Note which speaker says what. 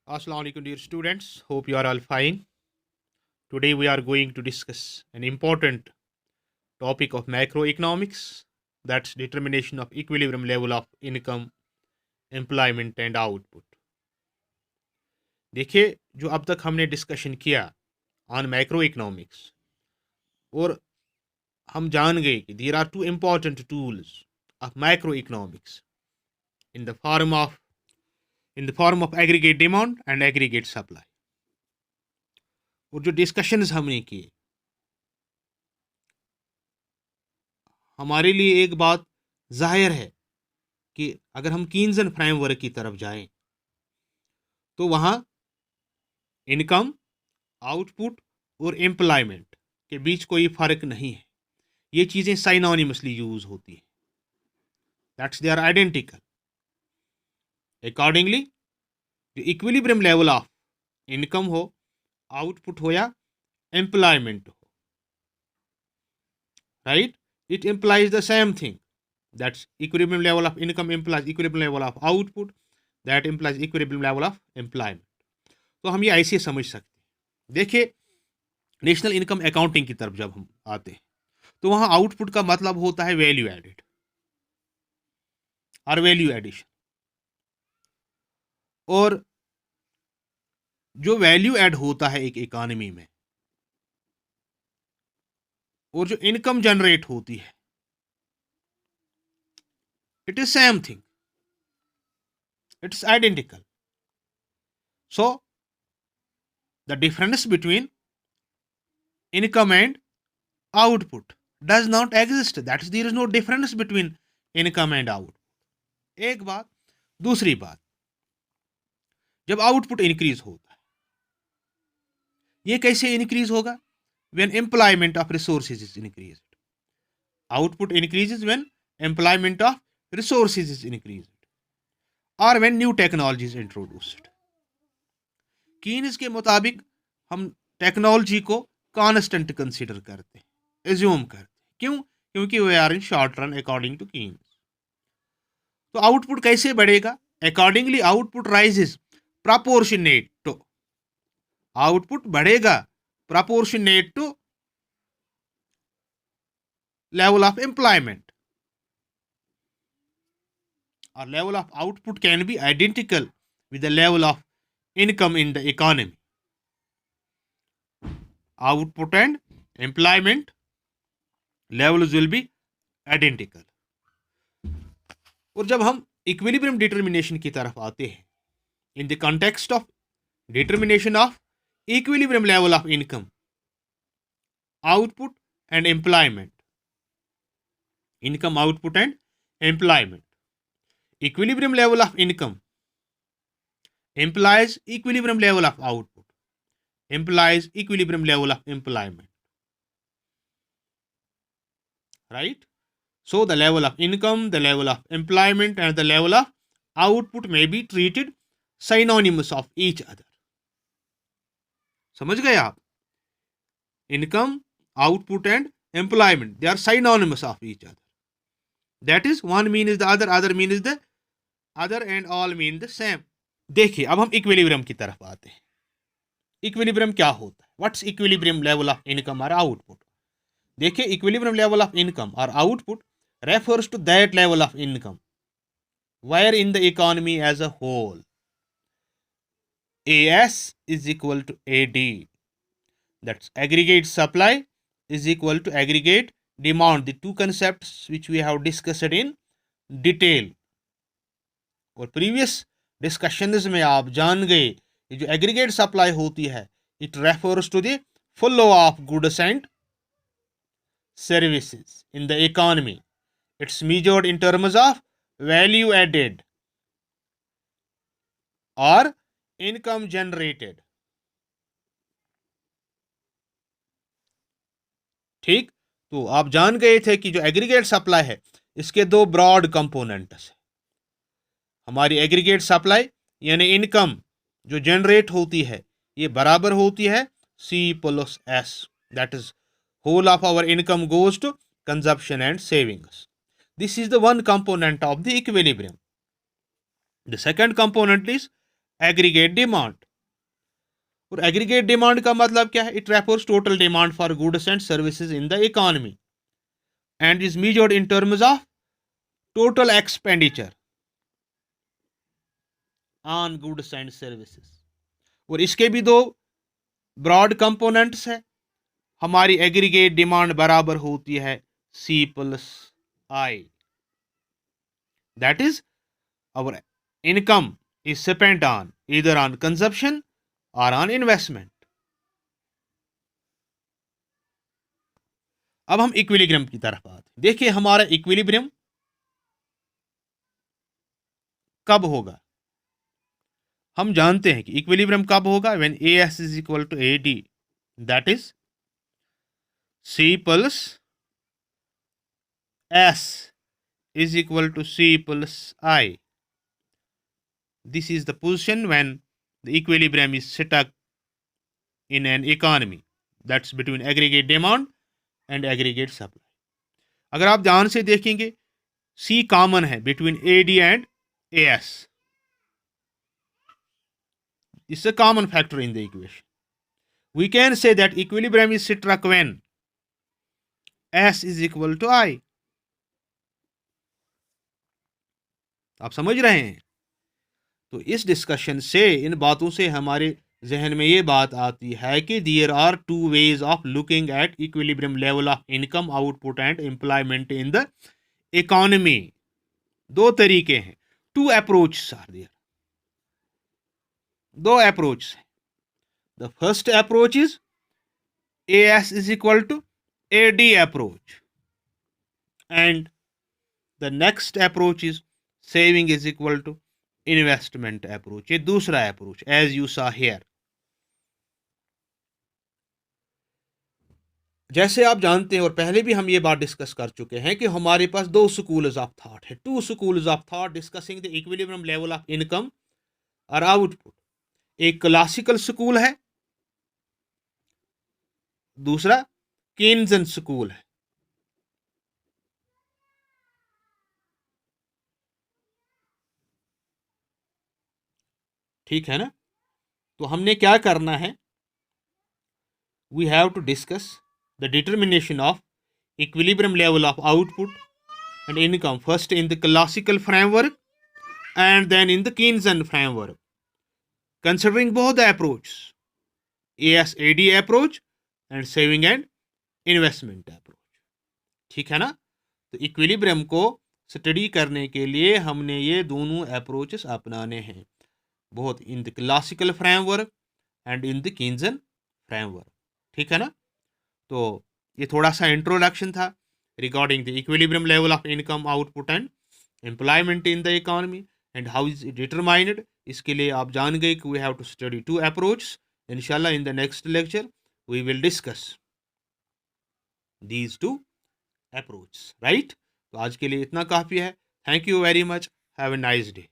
Speaker 1: Assalamu alaikum, dear students. Hope you are all fine. Today we are going to discuss an important topic of macroeconomics, that's determination of equilibrium level of income, employment and output. देखिए, जो अब तक हमने discussion किया on macro economics, और हम जान गए कि there are two important tools of macroeconomics in the form of aggregate demand and aggregate supply. और जो डिस्कशंस हमने किए, हमारे लिए एक बात जाहिर है कि अगर हम कीन्सन फ्रेमवर्क की तरफ जाएं तो वहाँ इनकम, आउटपुट और एम्प्लॉयमेंट के बीच कोई फ़र्क नहीं है। ये चीज़ें साइनोनिमसली यूज होती हैं, that's they are identical. Accordingly जो इक्विलिब्रियम लेवल ऑफ इनकम हो, आउटपुट हो या एम्प्लॉयमेंट हो, right, it implies the same thing. That's equilibrium level of income implies equilibrium level of output, that implies equilibrium level of employment. तो हम ये ऐसे समझ सकते हैं। देखिए, नेशनल इनकम अकाउंटिंग की तरफ जब हम आते हैं तो वहाँ आउटपुट का मतलब होता है वैल्यू एडेड और वैल्यू एडिशन। और जो वैल्यू एड होता है एक इकोनॉमी में और जो इनकम जनरेट होती है, it is same thing, it's identical. So the difference between income and output does not exist. That is, there is no difference between income and output. एक बात। दूसरी बात, जब आउटपुट इंक्रीज होता है, ये कैसे इंक्रीज होगा? when employment of resources is increased. Output increases when employment of resources is increased or when new technology is introduced. Keynes के मुताबिक हम टेक्नोलॉजी को कांस्टेंट कंसीडर करते हैं, एज्यूम करते हैं। क्यों? क्योंकि वे are in short run according to Keynes. तो आउटपुट कैसे बढ़ेगा? Accordingly output rises proportionate to, output बढ़ेगा proportionate to level of employment, और level of output can be identical with the level of income in the economy. Output and employment levels will be identical. और जब हम equilibrium determination की तरफ आते हैं, in the context of determination of equilibrium level of income, output and employment, income, output and employment, equilibrium level of income implies equilibrium level of output, implies equilibrium level of employment, right? So the level of income, the level of employment and the level of output may be treated synonymous of each other. समझ गए आप? Income, output and employment, they are synonymous of each other. That is, one mean is the other mean is the other, and all mean the same. देखिए, अब हम equilibrium की तरफ आते हैं। इक्विलिब्रियम क्या होता है? What's equilibrium level of income और आउटपुट? देखिए, इक्विलिब्रियम लेवल ऑफ इनकम और output refers to that level of income where in the economy as a whole AS is equal to AD, that's aggregate supply is equal to aggregate demand, the two concepts which we have discussed in detail. और previous discussions में आप जान गए कि जो aggregate supply होती है, it refers to the flow of goods and services in the economy. It's measured in terms of value added और इनकम जनरेटेड. ठीक, तो आप जान गए थे कि जो एग्रीगेट सप्लाई है, इसके दो ब्रॉड कंपोनेंट्स है। हमारी एग्रीगेट सप्लाई यानी इनकम जो जनरेट होती है, ये बराबर होती है C plus S, that is whole of our income goes to consumption and savings. This is the one component of the equilibrium. The second component is aggregate demand. और aggregate demand का मतलब क्या है? It refers total demand for goods and services in the economy and is measured in terms of total expenditure on goods and services. और इसके भी दो broad components है। हमारी एग्रीगेट डिमांड बराबर होती है C plus I, that is our income is spent on either on consumption or on investment। अब हम इक्विलिब्रियम की तरफ आते हैं। देखिए हमारा इक्विलिब्रियम कब होगा? हम जानते हैं कि इक्विलिब्रियम कब होगा? When AS is equal to AD, that is C plus S is equal to C plus I। This is the position when the equilibrium is stuck in an economy, that's between aggregate demand and aggregate supply। अगर आप ध्यान से देखेंगे C common है between AD and AS, it's a common factor in the equation। We can say that equilibrium is struck when S is equal to I। आप समझ रहे हैं? तो इस डिस्कशन से, इन बातों से हमारे जहन में ये बात आती है कि there are two ways of looking at equilibrium level of income output and employment in the economy. दो तरीके हैं, टू अप्रोच आर देयर, दो अप्रोच है। The first approach is AS is equal to AD approach and the next approach is saving is equal to investment approach. ये दूसरा approach as you saw here. जैसे आप जानते हैं और पहले भी हम ये बात डिस्कस कर चुके हैं कि हमारे पास दो स्कूल्स ऑफ थॉट है, two schools of thought discussing the equilibrium level of income और आउटपुट। एक क्लासिकल स्कूल है, दूसरा केन्जन स्कूल है। ठीक है ना? तो हमने क्या करना है? We have to discuss the determination of equilibrium level of output and income first in the classical framework and then in the Keynesian framework, considering both the approaches, AS-AD approach and saving and investment approach। ठीक है ना? तो equilibrium को study करने के लिए हमने ये दोनों अप्रोचेस अपनाने हैं, both in the classical framework and in the Keynesian framework. ठीक है ना? तो ये थोड़ा सा इंट्रोडक्शन था regarding the equilibrium level of income output and employment in the economy and how is it determined। इसके लिए आप जान गए कि we have to study two approaches। inshallah in the next lecture we will discuss these two approaches, right? तो आज के लिए इतना काफ़ी है। thank you very much, have a nice day।